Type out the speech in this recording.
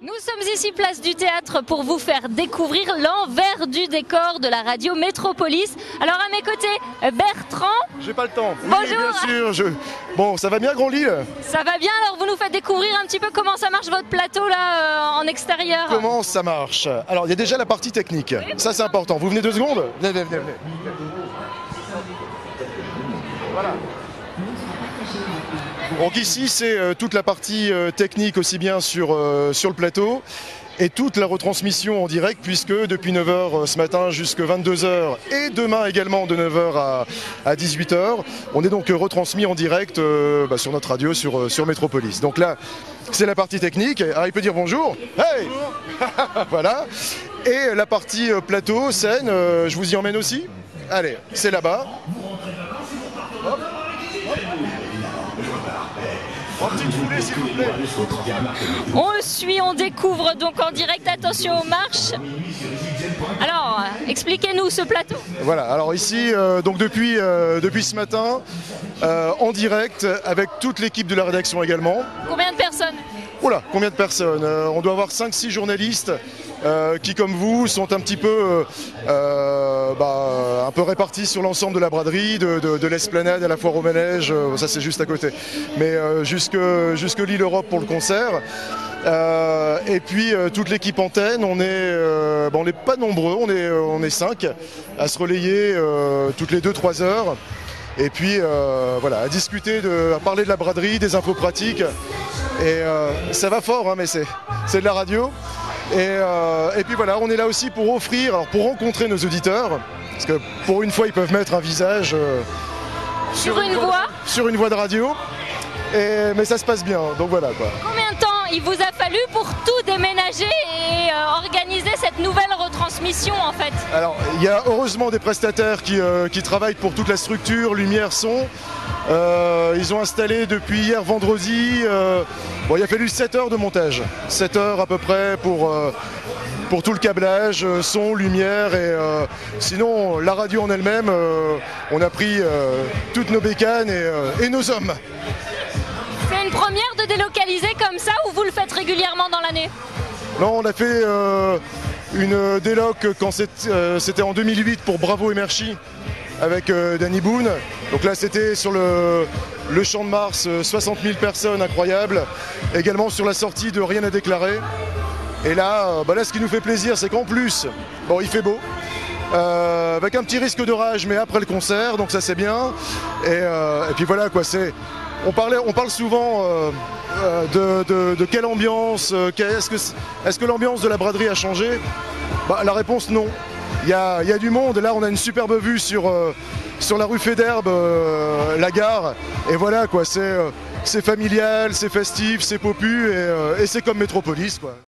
Nous sommes ici place du Théâtre pour vous faire découvrir l'envers du décor de la radio Métropolis. Alors à mes côtés, Bertrand. J'ai pas le temps. Bonjour. Oui, bien sûr. Bon, ça va bien, Grand Lille? Ça va bien, alors vous nous faites découvrir un petit peu comment ça marche votre plateau là en extérieur. Comment ça marche? Alors il y a déjà la partie technique, oui, ça c'est important. Vous venez 2 secondes? Venez. Voilà. Donc ici c'est toute la partie technique aussi bien sur le plateau et toute la retransmission en direct puisque depuis 9h ce matin jusqu'à 22h et demain également de 9h à 18h, on est donc retransmis en direct sur notre radio sur Métropolis. Donc là c'est la partie technique, alors il peut dire bonjour. Hey. Bonjour. Voilà. Et la partie plateau, scène, je vous y emmène aussi. Allez, c'est là-bas. Hop. S'il vous plaît. On le suit, on découvre donc en direct, attention aux marches. Alors, expliquez-nous ce plateau. Voilà, alors ici, donc depuis ce matin, en direct, avec toute l'équipe de la rédaction également. Combien de personnes? Oula, combien de personnes? On doit avoir 5-6 journalistes qui, comme vous, sont un petit peu répartis sur l'ensemble de la braderie, de l'Esplanade à la Foire au Manège, ça c'est juste à côté, mais jusque Lille-Europe pour le concert. Et puis toute l'équipe antenne, on n'est pas nombreux, on est 5 à se relayer toutes les 2-3 heures. Et puis voilà, à discuter, à parler de la braderie, des infos pratiques. Et ça va fort, hein, mais c'est de la radio. Et puis voilà, on est là aussi pour offrir, alors pour rencontrer nos auditeurs, parce que pour une fois ils peuvent mettre un visage sur une voix de radio. Mais ça se passe bien, donc voilà quoi. Combien de temps il vous a fallu pour tout déménager et organiser cette nouvelle retransmission en fait? Alors il y a heureusement des prestataires qui travaillent pour toute la structure, lumière, son. Ils ont installé depuis hier vendredi, il a fallu 7 heures de montage, 7 heures à peu près pour tout le câblage, son, lumière et sinon la radio en elle-même, on a pris toutes nos bécanes et nos hommes. C'est une première de délocaliser comme ça ou vous le faites régulièrement dans l'année? Non, on a fait une déloc quand c'était en 2008 pour Bravo et Merci avec Danny Boone. Donc là c'était sur le Champ de Mars, 60 000 personnes, incroyable. Également sur la sortie de Rien à déclarer. Et là, ce qui nous fait plaisir, c'est qu'en plus, il fait beau. Avec un petit risque d'orage, mais après le concert, donc ça c'est bien. Et puis voilà quoi, on parle souvent de quelle ambiance, est-ce que l'ambiance de la braderie a changé? La réponse non. Il y a du monde, là on a une superbe vue sur la rue Faidherbe, la gare, et voilà quoi, c'est familial, c'est festif, c'est popu, et c'est comme Métropolis quoi.